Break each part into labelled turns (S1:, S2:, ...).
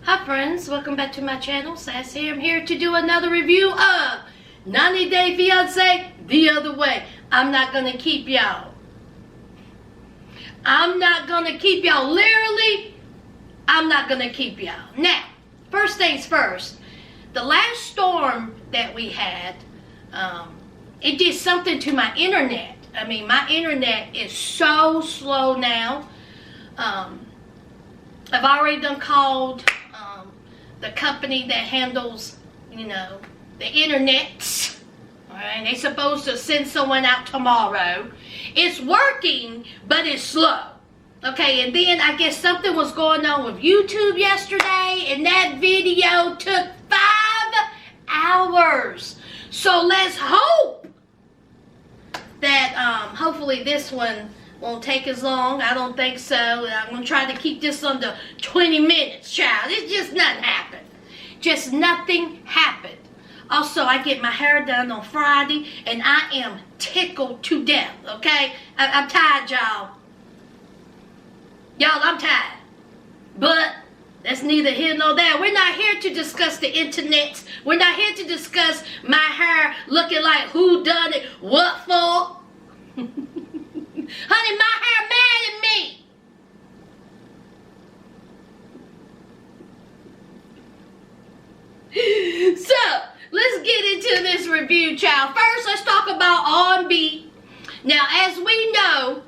S1: Hi friends, welcome back to my channel. Sass here. I'm here to do another review of 90 Day Fiance the other way. I'm not gonna keep y'all. Literally, I'm not gonna keep y'all. Now, first things first. The last storm that we had, it did something to my internet. I mean, my internet is so slow now. I've already done called the company that handles, the internet. Alright, they're supposed to send someone out tomorrow. It's working, but it's slow. Okay, and then I guess something was going on with YouTube yesterday, and that video took 5 hours. So let's hope that hopefully this one won't take as long. I don't think so. I'm going to try to keep this under 20 minutes, child. It's just nothing happened. Just nothing happened. Also, I get my hair done on Friday, and I am tickled to death, okay? I'm tired, y'all. Y'all, I'm tired. But that's neither here nor there. We're not here to discuss the internet. We're not here to discuss my hair looking like who done it, what for. Honey, my hair mad at me. So, let's get into this review, child. First, let's talk about Ari and Bini. Now, as we know,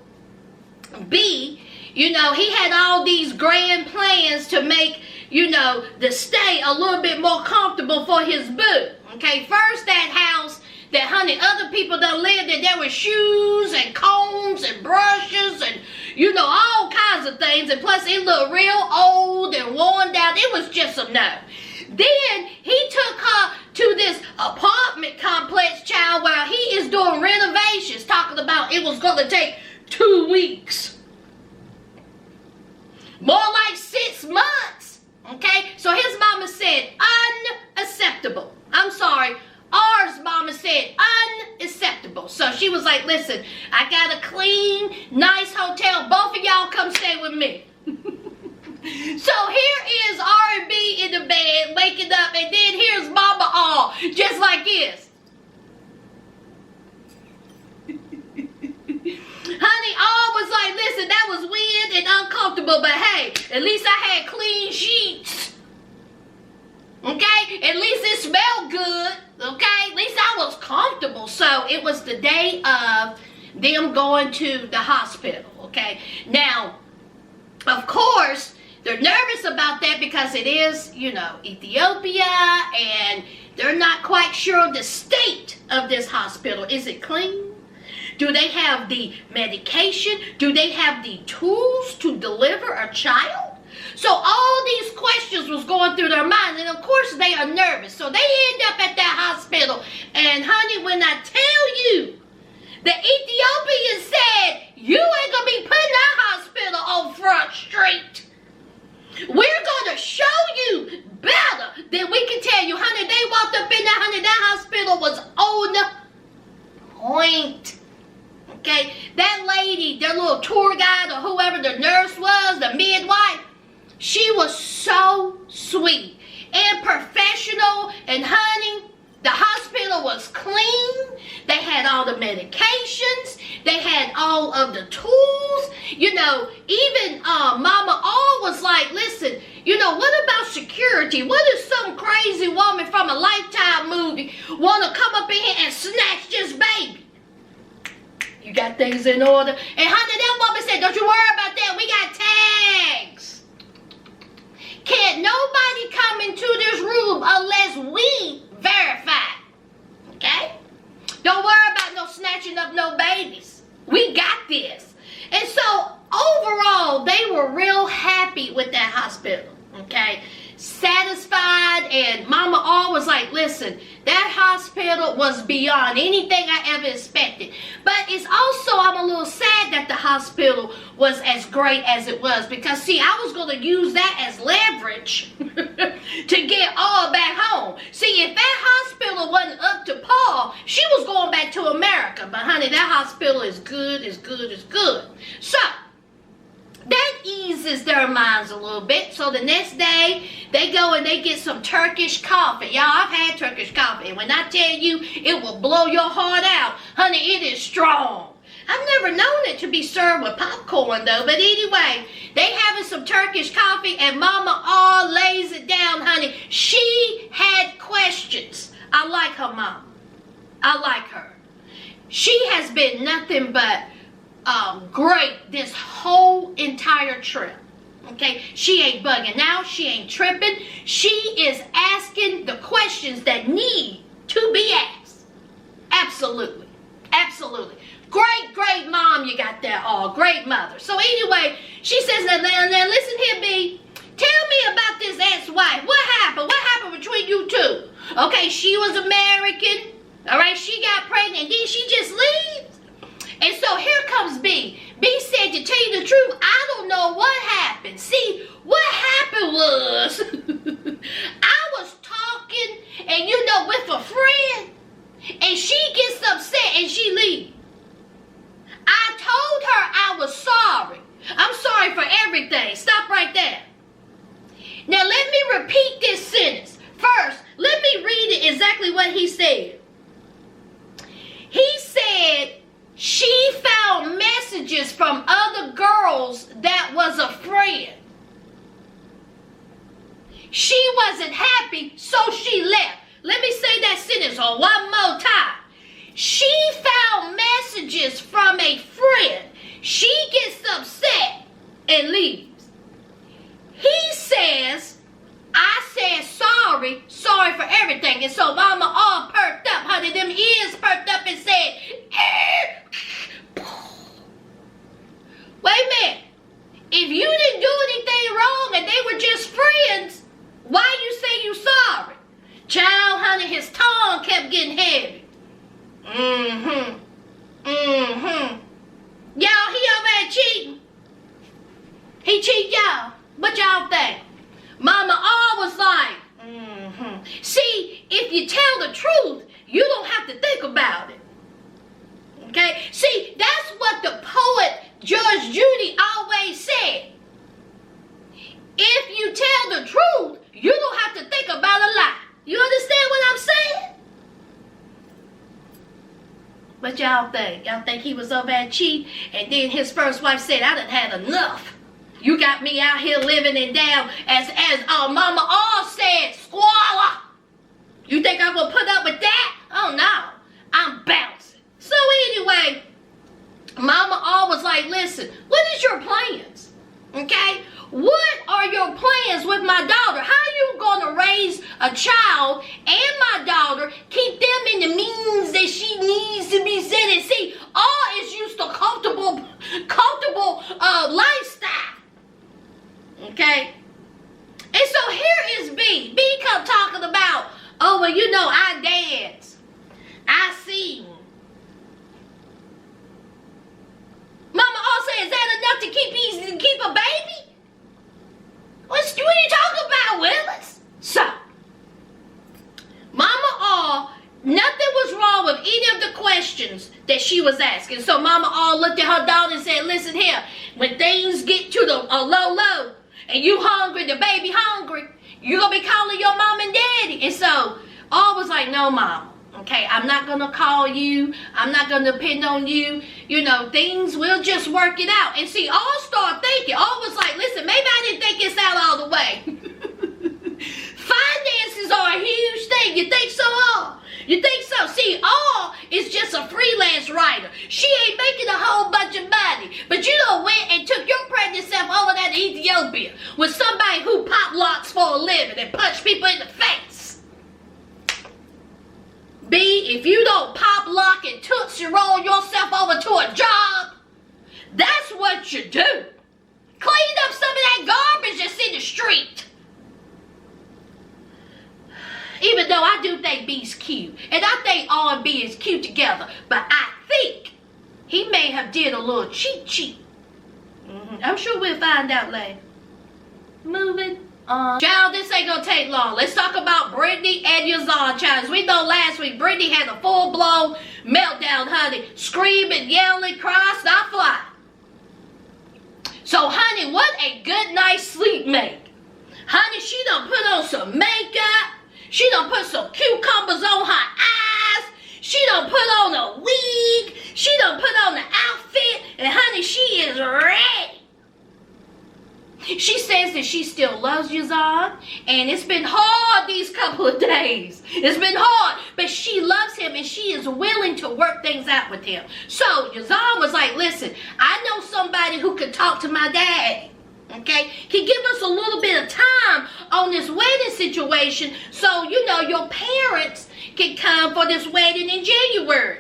S1: B, he had all these grand plans to make, the stay a little bit more comfortable for his boo. Okay, first that house that, honey, other people done lived in, there were shoes and combs and brushes and, all kinds of things. And plus, it looked real old and worn down. It was just a no. Then, he took her to this apartment complex, child, while he is doing renovations, talking about it was going to take 2 weeks. More like 6 months. Okay? So, his mama said, unacceptable. I'm sorry. Ours mama said unacceptable. So she was like, listen, I got a clean, nice hotel. Both of y'all come stay with me. So here is Ari and Bini in the bed, waking up, and then here's Mama all just like this. Honey, all was like, listen, that was weird and uncomfortable, but hey, at least I had clean sheets. Okay? At least it smelled good. Okay? At least I was comfortable. So, it was the day of them going to the hospital. Okay? Now, of course, they're nervous about that because it is, Ethiopia, and they're not quite sure of the state of this hospital. Is it clean? Do they have the medication? Do they have the tools to deliver a child? So all these questions was going through their mind, and of course they are nervous. So they end up at that hospital, and honey, when I tell you, the Ethiopian said, you ain't gonna be putting our hospital on Front Street. We're gonna show you better than we can tell you. Honey, they walked up in there, honey, that hospital was on point. Okay, that lady, their little tour guide or whoever the nurse was, the midwife, she was so sweet and professional, and honey, the hospital was clean. They had all the medications. They had all of the tools. Even Mama all was like, listen, what about security? What if some crazy woman from a Lifetime movie want to come up in here and snatch this baby? You got things in order. And honey, that woman said, don't you worry about that. We got tags. Can't nobody come into this room unless we verify. Okay? Don't worry about no snatching up no babies. We got this. And so, overall, they were real happy with that hospital. Okay? Satisfied, and Mama all was like, listen, that hospital was beyond anything I ever expected. But it's also, I'm a little sad that the hospital was as great as it was, because see, I was going to use that as leverage to get all back home. See, if that hospital wasn't up to par, she was going back to America. But honey, that hospital is good, is good, is good. So, that eases their minds a little bit. So the next day, they go and they get some Turkish coffee. Y'all, I've had Turkish coffee. And when I tell you, it will blow your heart out. Honey, it is strong. I've never known it to be served with popcorn, though. But anyway, they having some Turkish coffee, and Mama all lays it down, honey. She had questions. I like her mom. I like her. She has been nothing but great this whole entire trip. Okay, she ain't bugging out. She ain't tripping. She is asking the questions that need to be asked. Absolutely. Absolutely. Great mom you got there, all. Great mother. So anyway, she says, now listen here, B. Tell me about this ex-wife. What happened? What happened between you two? Okay, she was American. All right, she got pregnant. And then she just leaves. And so here comes B. B said, to tell you the truth, I don't know what happened. See, what happened was, I was talking, and with a friend, and she gets upset and she leaves. I told her I was sorry. I'm sorry for everything. Stop right there. Now let me repeat this sentence. First, let me read it exactly what he said. He said she found messages from other girls that was a friend. She wasn't happy, so she left. Let me say that sentence one more time. She found messages from a friend. She gets upset and leaves. He says, I said sorry for everything. And so Mama all perked up, honey, them ears perked up and said, wait a minute. If you didn't do anything wrong and they were just friends, why you say you sorry? Child, honey, his tongue kept getting heavy. Y'all, he over there cheating. He cheat y'all. What y'all think? Mama always like, See, if you tell the truth, you don't have to think about it. Okay? See, that's what the poet Judge Judy always said. If you tell the truth, you don't have to think about a lie. You understand what I'm saying? What y'all think? Y'all think he was over there cheating? And then his first wife said, I done had enough. You got me out here living it down as Mama all said, squalor. You think I'm going to put up with that? Oh, no. I'm bouncing. So anyway, Mama all was like, listen, what is your plans? Okay? What are your plans with my daughter? How are you going to raise a child and my daughter, keep them in the means that she needs to be set and see? All is used to comfortable lifestyle. Okay? And so here is B. B come talking about, oh, well, I dance. I sing. Mama all said, is that enough to keep a baby? What are you talking about, Willis? So, Mama all, nothing was wrong with any of the questions that she was asking. So Mama all looked at her daughter and said, listen here, when things get to the low, and you hungry, the baby hungry, you're going to be calling your mom and daddy. And so, all was like, no, Mama. Okay, I'm not going to call you. I'm not going to depend on you. Things will just work it out. And see, all start thinking. All was like, listen, maybe I didn't think this out all the way. Finances are a huge thing. You think so, All? You think so? See, All is just a freelance writer. She ain't making a whole bunch of money. But went and took your pregnant self over there to Ethiopia with somebody who pop locks for a living and punch people in the face. B, if you don't pop lock and tootsie roll yourself over to a job, that's what you do. Clean up some of that garbage that's in the street. Even though I do think B's cute. And I think R and B is cute together. But I think he may have did a little cheat. I'm sure we'll find out later. Moving on. Child, this ain't gonna take long. Let's talk about Brittany and Yazan, child. As we know, last week, Brittany had a full-blown meltdown, honey. Screaming, yelling, crying, stop flying. So, honey, what a good night's sleep make? Honey, she done put on some makeup. She done put some cucumbers on her eyes. She done put on a wig. She done put on the outfit. And honey, she is ready. She says that she still loves Yazan, and it's been hard these couple of days. It's been hard, but she loves him, and she is willing to work things out with him. So Yazan was like, listen, I know somebody who could talk to my daddy, okay? He give us a little bit of time on this wedding situation so, you know, your parents can come for this wedding in January.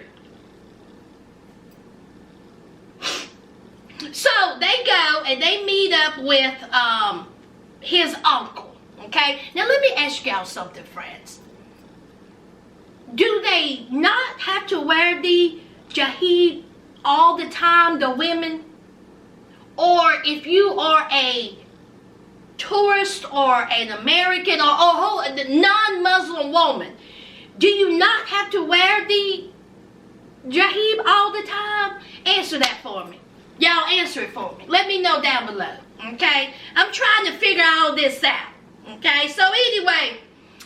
S1: So they go and they meet up with his uncle, okay? Now let me ask y'all something, friends. Do they not have to wear the jahid all the time, the women? Or if you are a tourist or an American or a non-Muslim woman, do you not have to wear the jahid all the time? Answer that for me. Y'all answer it for me. Let me know down below, okay? I'm trying to figure all this out, okay? So anyway,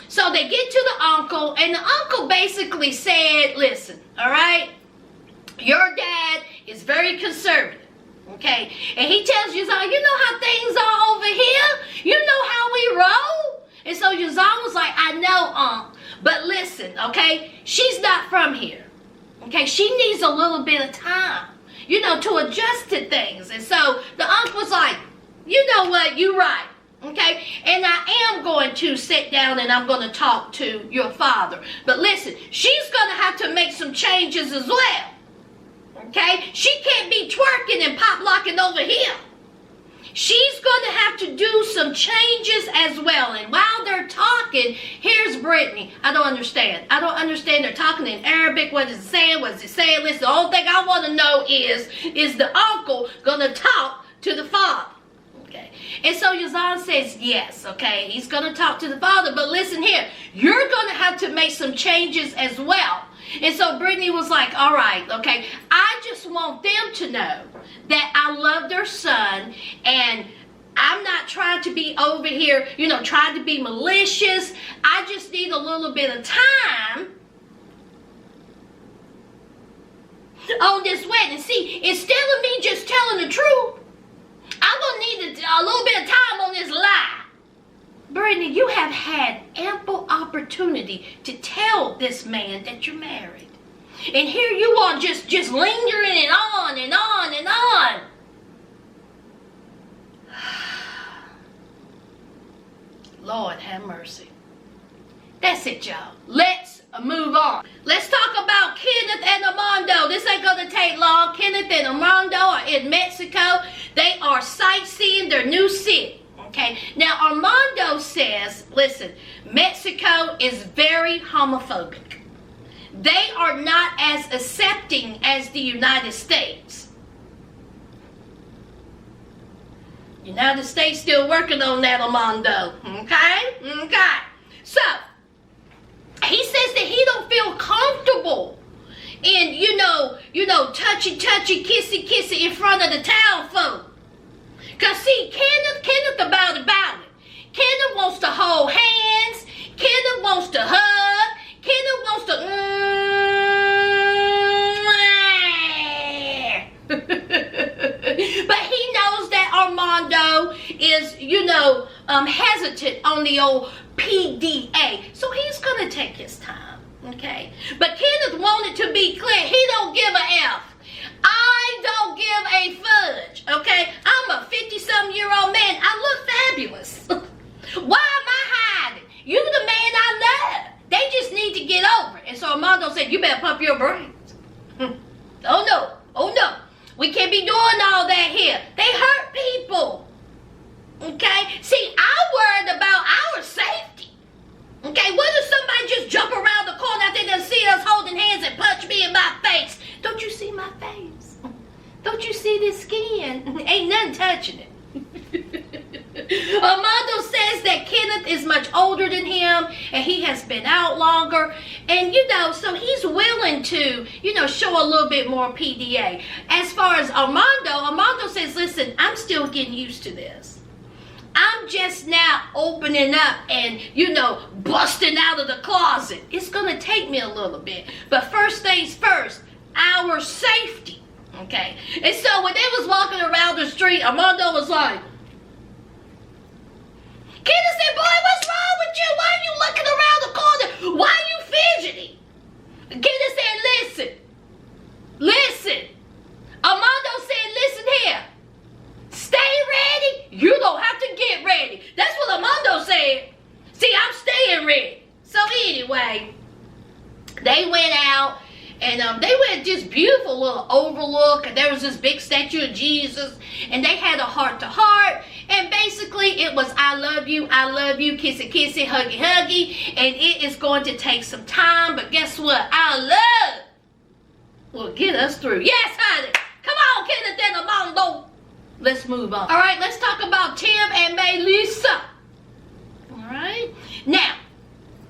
S1: so they get to the uncle, and the uncle basically said, listen, all right? Your dad is very conservative, okay? And he tells Yazan, you know how things are over here? You know how we roll? And so Yazan was like, I know, but listen, okay? She's not from here, okay? She needs a little bit of time, you know, to adjust to things. And so the uncle was like, you know what, you're right, okay? And I am going to sit down and I'm going to talk to your father. But listen, she's going to have to make some changes as well, okay? She can't be twerking and pop locking over here. She's going to have to do some changes as well. And while they're talking, here's Brittany. I don't understand. I don't understand. They're talking in Arabic. What is it saying? What is it saying? Listen, the only thing I want to know is the uncle going to talk to the father? Okay. And so Yazan says yes, okay? He's going to talk to the father. But listen here. You're going to have to make some changes as well. And so Brittany was like, all right, okay, I just want them to know that I love their son, and I'm not trying to be over here, you know, trying to be malicious. I just need a little bit of time on this wedding. See, instead of me just telling the truth, I'm going to need a little bit of time on this lie. Brittany, you have had ample opportunity to tell this man that you're married. And here you are just lingering and on and on and on. Lord have mercy. That's it, y'all. Let's move on. Let's talk about Kenneth and Armando. This ain't going to take long. Kenneth and Armando are in Mexico. They are sightseeing their new city. Okay, now Armando says, listen, Mexico is very homophobic. They are not as accepting as the United States. United States still working on that, Armando. Okay? Okay. So, he says that he don't feel comfortable in, you know, touchy, kissy in front of the town folk. Because see, Kenneth about it. Kenneth wants to hold hands. Kenneth wants to hug. Kenneth wants to but he knows that Armando is, you know, hesitant on the old PDA. So he's going to take his time, okay? But Kenneth wanted to be clear. He don't give a F. I don't give a fudge, okay? I'm a 50-something-year-old man. I look fabulous. Why am I hiding? You the man I love. They just need to get over it. And so Armando said, you better pump your brains. Oh, no. Oh, no. We can't be doing all that here. They hurt people. Okay? See, I'm worried about our safety. Okay? What if somebody just jump around the corner after they done see us holding hands and punch me in my face? Don't you see my face? Don't you see this skin? Ain't nothing touching it. Armando says that Kenneth is much older than him and he has been out longer, and you know, so he's willing to, you know, show a little bit more PDA. As far as Armando says, listen, I'm still still getting used to this. I'm just now opening up and, you know, busting out of the closet. It's going to take me a little bit. But first things first, our safety, okay? And so when they was walking around the street, Armando was like, Kenneth said, boy, what's wrong with you? Why are you looking around the corner? Why are you fidgeting? Kenneth said, listen. Armando said, listen here. Stay ready. You don't have to get ready. That's what Armando said. See, I'm staying ready. So anyway, they went out and they went this beautiful little overlook, and there was this big statue of Jesus, and they had a heart-to-heart, and basically it was I love you, kissy, kissy, huggy, huggy, and it is going to take some time, but guess what? Our love will get us through. Yes, honey. Come on, Kenneth and Armando. Let's move on. All right, let's talk about Tim and Melyza. All right. Now,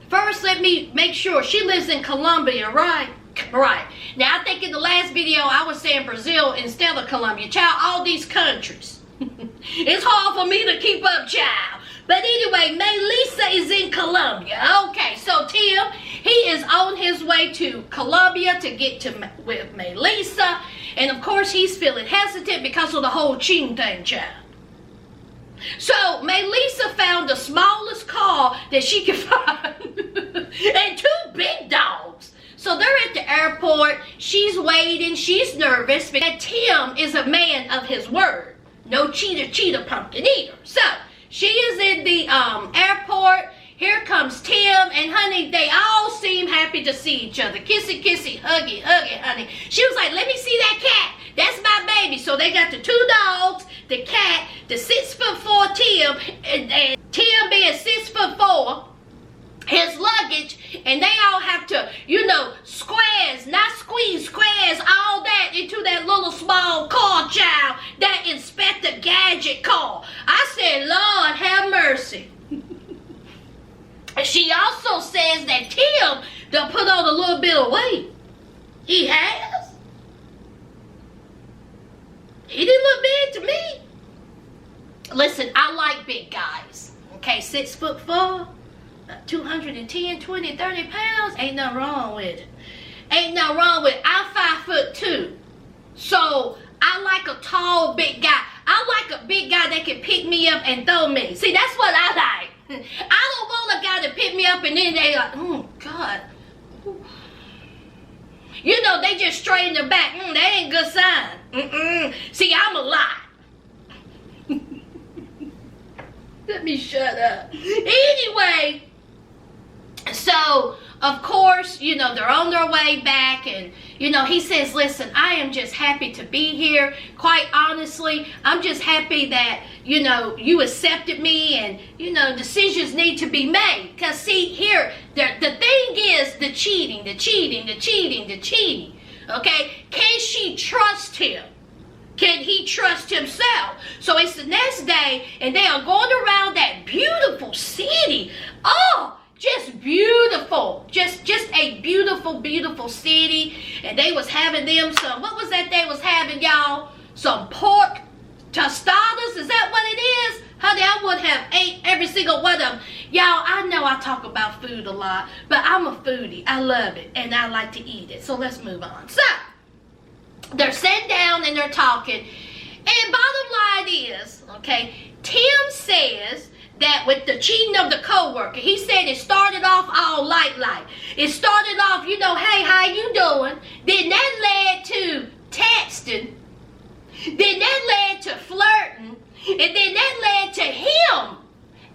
S1: first let me make sure. She lives in Colombia, right? Right. Now, I think in the last video, I was saying Brazil instead of Colombia. Child, all these countries. It's hard for me to keep up, child. But anyway, Melyza is in Colombia. Okay, so Tim, he is on his way to Colombia to get to with Melyza. And of course, he's feeling hesitant because of the whole cheating thing, child. So, Melyza found the smallest car that she could find. And 2 big dogs. So, they're at the airport. She's waiting. She's nervous because Tim is a man of his word. No cheater, pumpkin eater. So, she is in the airport. Here comes Tim, and honey, they all seem happy to see each other. Kissy, kissy, huggy, huggy, honey. She was like, let me see that cat. That's my baby. So they got the 2 dogs, the cat, the 6'4" Tim, and Tim being 6'4", his luggage, and they all have to, you know, squares, not squeeze, squares, all that into that little small car, child, that Inspector Gadget car. I said, Lord, have mercy. She also says that Tim done put on a little bit of weight. He has. He didn't look big to me. Listen, I like big guys. Okay, 6'4", 210, 20, 30 pounds. Ain't nothing wrong with it. Ain't nothing wrong with it. I'm 5'2". So I like a tall, big guy. I like a big guy that can pick me up and throw me. See, that's what I like. I don't want a guy to pick me up and then they like, oh, God. You know, they just straighten their back. That ain't good sign. See, I'm a lie. Let me shut up. Anyway, so, of course, you know, they're on their way back, and, you know, he says, listen, I am just happy to be here. Quite honestly, I'm just happy that, you know, you accepted me, and, you know, decisions need to be made. Because, see, here, the thing is the cheating. Okay? Can she trust him? Can he trust himself? So it's the next day, and they are going around that beautiful city. Oh, just beautiful. Just a beautiful, beautiful city. And they was having them some, what was that they was having, y'all? Some pork tostadas. Is that what it is? Honey, I would have ate every single one of them. Y'all, I know I talk about food a lot, but I'm a foodie. I love it, and I like to eat it. So let's move on. So, they're sitting down and they're talking. And bottom line is, okay, Tim says that with the cheating of the coworker, he said it started off all light. It started off, you know, hey, how you doing? Then that led to texting. Then that led to flirting. And then that led to him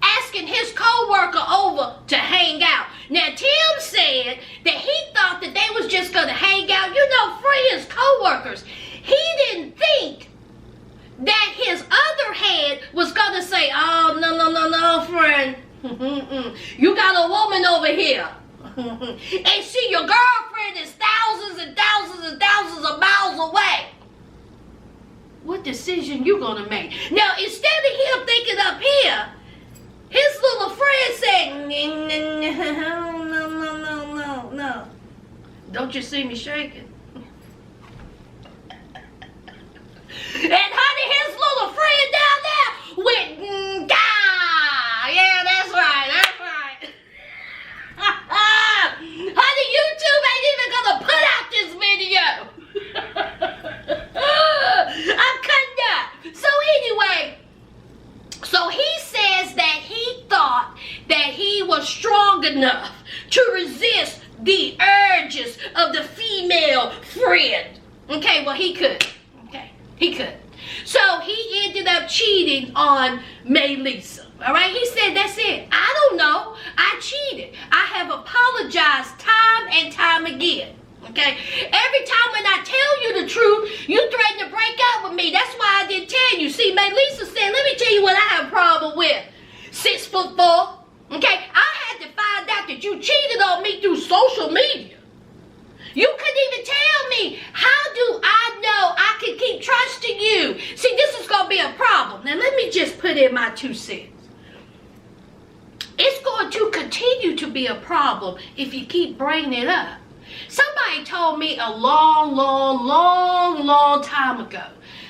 S1: asking his coworker over to hang out. Now, Tim said that he thought that they was just going to hang out, you know, friends, coworkers. He didn't think that his other head was going to say, oh, no, friend. You got a woman over here. And see, your girlfriend is thousands and thousands and thousands of miles away. What decision you going to make? Now, instead of him thinking up here, his little friend said, no. Don't you see me shaking? And honey, his little friend He couldn't. So he ended up cheating on Melyza. All right, he said, that's it. I don't know. I cheated. I have apologized time and time again. Okay? Every time when I tell you the truth, you threaten to break up with me. That's why I didn't tell you. See, Melyza said, let me tell you what I have a problem with. 6'4". Okay? I had to find out that you cheated on me through social media. You couldn't even tell me. How do I know I can keep trusting you? See, this is going to be a problem. Now, let me just put in my 2 cents. It's going to continue to be a problem if you keep bringing it up. Somebody told me a long time ago.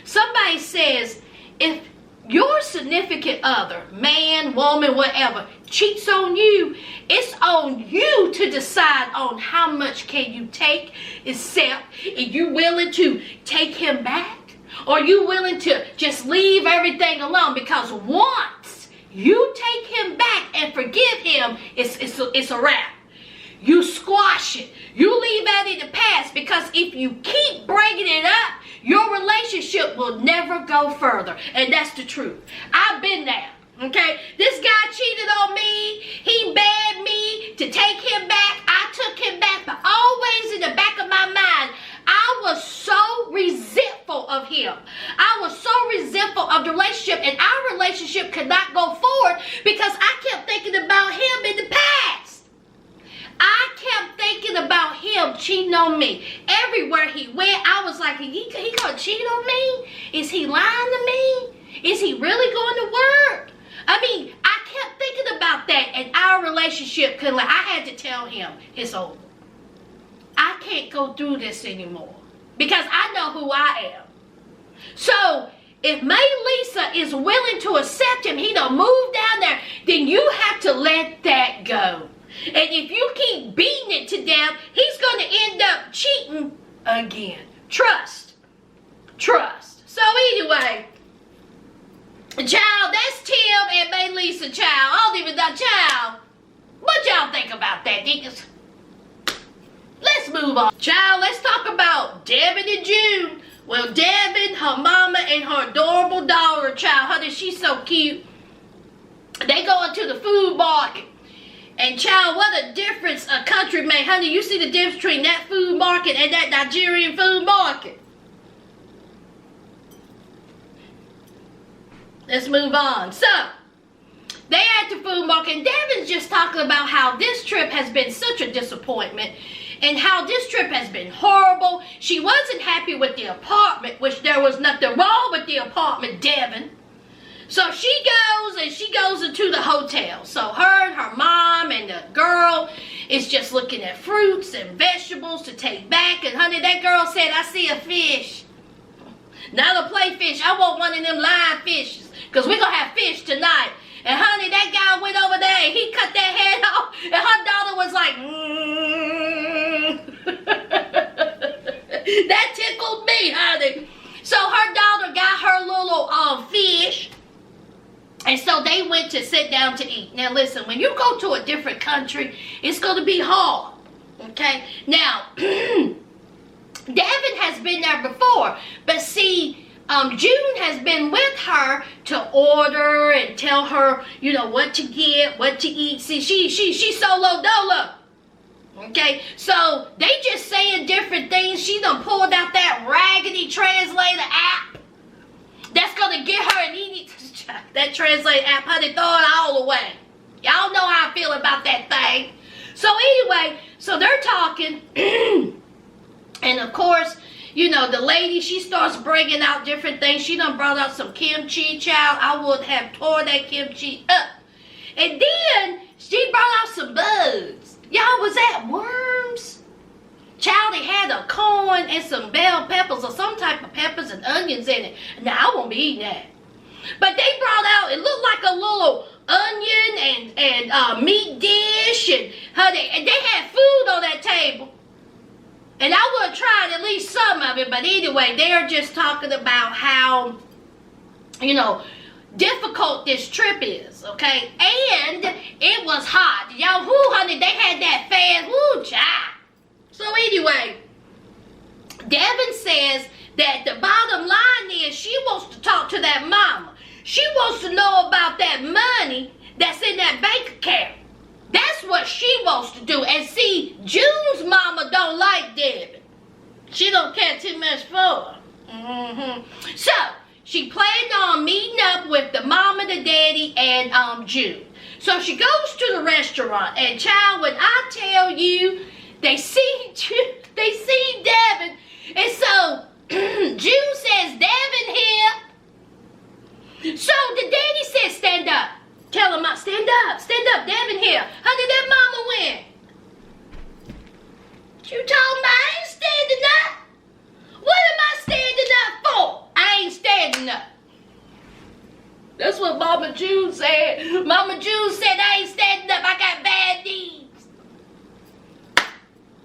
S1: Somebody says, if your significant other, man, woman, whatever, cheats on you, it's on you to decide on how much can you take, accept. Are you willing to take him back? Or are you willing to just leave everything alone? Because once you take him back and forgive him, it's a wrap. You squash it. You leave that in the past, because if you keep bringing it up, your relationship will never go further. And that's the truth. I've been there. Okay? This guy cheated on me. He begged me to take him back. I took him back. But always in the back of my mind, I was so resentful of him. I was so resentful of the relationship, and our relationship could not go forward because I kept thinking about him in the past. I kept thinking about him cheating on me. Everywhere he went, I was like, he gonna cheat on me? Is he lying to me? Is he really going to work? I mean, I kept thinking about that, and our relationship couldn't. I had to tell him, it's over. I can't go through this anymore because I know who I am. So if Melyza is willing to accept him, he done moved down there, then you have to let that go. And if you keep beating it to death, he's going to end up cheating again. Trust. So anyway, child, that's Tim and Melyza, child. I don't even know, child. What y'all think about that, niggas? Let's move on. Child, let's talk about Deavan and Jihoon. Well, Deavan, her mama, and her adorable daughter, child. Honey, she's so cute. They go into the food market. And child, what a difference a country made. Honey, you see the difference between that food market and that Nigerian food market. Let's move on. So, they at the food market, and Deavan's just talking about how this trip has been such a disappointment and how this trip has been horrible. She wasn't happy with the apartment, which there was nothing wrong with the apartment, Deavan. So she goes into the hotel. So her and her mom and the girl is just looking at fruits and vegetables to take back. And honey, that girl said, I see a fish. Not a play fish. I want one of them live fishes. Because we're going to have fish tonight. And honey, that guy went over there and he cut that head off. And her daughter was like, That tickled me, honey. So her daughter got her little fish. And so they went to sit down to eat. Now listen, when you go to a different country, it's going to be hard. Okay? Now, Deavan has been there before. But see, Jihoon has been with her to order and tell her, you know, what to get, what to eat. See, she's solo dolo. Okay? So they just saying different things. She done pulled out that raggedy translator app. That's going to get her an easy... That translate app, honey, throw it all away. Y'all know how I feel about that thing. So anyway, so they're talking. And of course, you know, the lady, she starts bringing out different things. She done brought out some kimchi, child. I would have tore that kimchi up. And then she brought out some bugs. Y'all, was that worms? Child, they had a corn and some bell peppers or some type of peppers and onions in it. Now, I won't be eating that. But they brought out, it looked like a little onion and meat dish. And honey, and they had food on that table. And I would have tried at least some of it. But anyway, they're just talking about how, you know, difficult this trip is, okay? And it was hot. Y'all, honey, they had that fan. Child. So anyway, Deavan says that the bottom line is She wants to know about that money that's in that bank account. That's what she wants to do. And see, June's mama don't like Deavan. She don't care too much for her. So, she planned on meeting up with the mama, the daddy, and June. So she goes to the restaurant, and child, when I tell you, they see Deavan, and so June says, Deavan here. So the daddy says, stand up. Tell him, stand up, Deavan here. Honey, that mama went. You told me I ain't standing up. What am I standing up for? I ain't standing up. That's what Mama June said. Mama June said I ain't standing up. I got bad knees.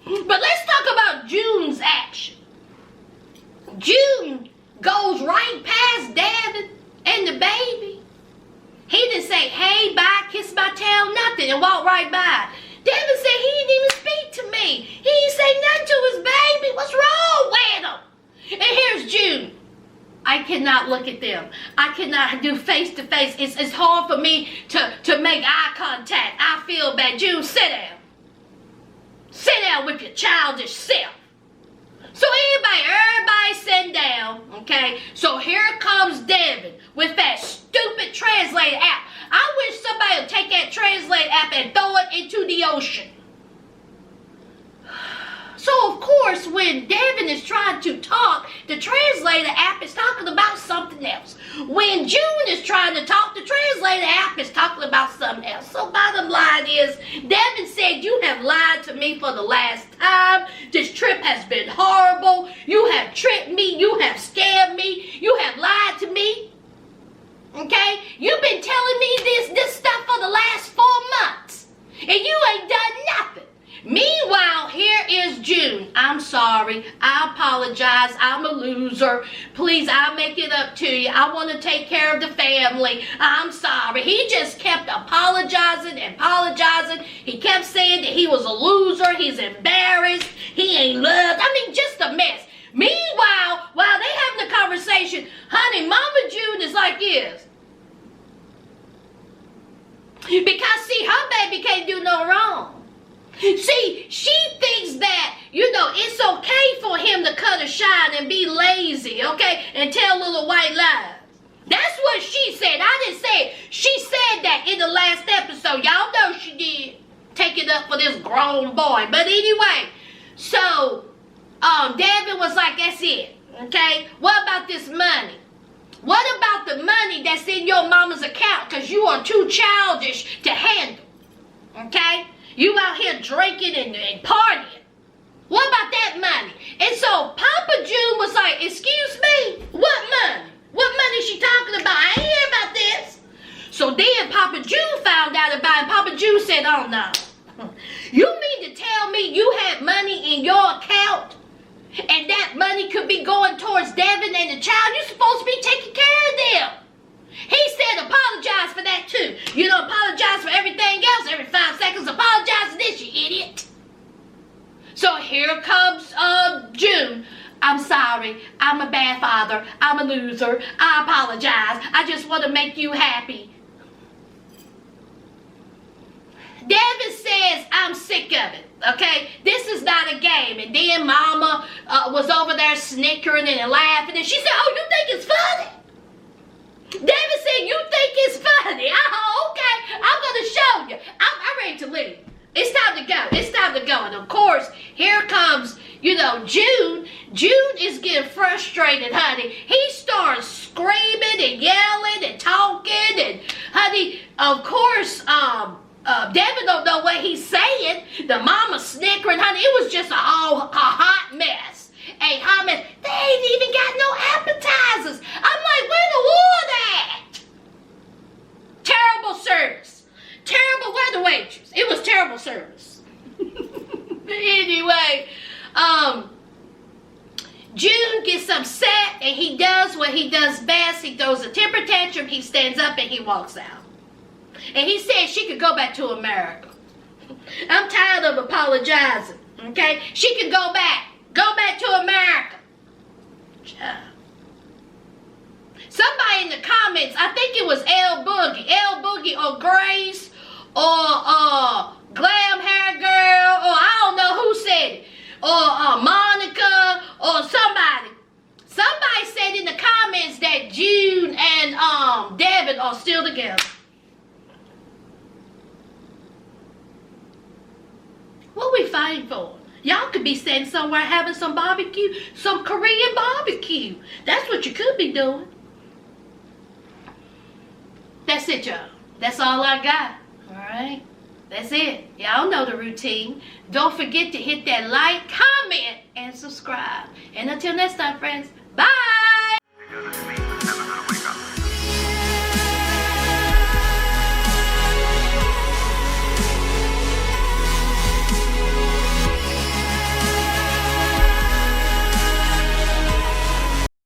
S1: But let's talk about June's action. June goes right past Deavan and the baby. He didn't say, hey, bye, kiss my tail, nothing, and walk right by. Deavan said he didn't even speak to me. He didn't say nothing to his baby. What's wrong with him? And here's June. I cannot look at them. I cannot do face to face. It's hard for me to make eye contact. I feel bad. June, sit down. Sit down with your childish self. So everybody sitting down, okay? So here comes Deavan with that stupid translate app. I wish somebody would take that translate app and throw it into the ocean. So, of course, when Deavan is trying to talk, the translator app is talking about something else. When June is trying to talk, the translator app is talking about something else. So, bottom line is, Deavan said, you have lied to me for the last time. This trip has been horrible. You have tricked me. You have scared me. You have lied to me. Okay? You've been telling me this stuff for the last 4 months. And you ain't done nothing. Meanwhile, here is June. I'm sorry. I apologize. I'm a loser. Please, I'll make it up to you. I want to take care of the family. I'm sorry. He just kept apologizing and apologizing. He kept saying that he was a loser. He's embarrassed. He ain't loved. I mean, just a mess. Meanwhile, while they having the conversation, honey, Mama June is like this. Because, see, her baby can't do no wrong. See, she thinks that, it's okay for him to cut a shine and be lazy, okay, and tell little white lies. That's what she said. I didn't say it. She said that in the last episode. Y'all know she did. Take it up for this grown boy. But anyway, so, Deavan was like, that's it, okay? What about this money? What about the money that's in your mama's account? Because you are too childish to handle, okay? You out here drinking and partying. What about that money? And so Papa June was like, excuse me, what money? What money is she talking about? I ain't hear about this. So then Papa June found out about it. Papa June said, oh no. You mean to tell me you had money in your account and that money could be going towards Deavan and the child? You're supposed to be taking care of them. He said apologize for that too. You don't apologize for everything else. Every 5 seconds, apologize for this, you idiot. So here comes June. I'm sorry. I'm a bad father. I'm a loser. I apologize. I just want to make you happy. Deavan says, I'm sick of it. Okay? This is not a game. And then Mama was over there snickering and laughing. And she said, oh, you think it's funny? Deavan said, you think it's funny? Oh, okay. I'm going to show you. I'm ready to leave. It's time to go. It's time to go. And of course, here comes, June. June is getting frustrated, honey. He starts screaming and yelling and talking. And, honey, of course, Deavan don't know what he's saying. The mama snickering, honey. It was just a hot mess. A hot mess. They ain't even got no appetizers. I'm like, where the water at? Terrible service. Terrible. Where the waitress? It was terrible service. Anyway, June gets upset and he does what he does best. He throws a temper tantrum. He stands up and he walks out. And he said she could go back to America. I'm tired of apologizing, okay? She could go back. Go back to America. Somebody in in the comments. I think it was L Boogie or Grace or Glam Hair Girl, or I don't know who said it, or Monica or somebody. Somebody said in the comments that June and Deavan are still together. What we fighting for? Y'all could be sitting somewhere having some barbecue, some Korean barbecue. That's what you could be doing. That's it, y'all. That's all I got. Alright? That's it. Y'all know the routine. Don't forget to hit that like, comment, and subscribe. And until next time, friends, bye!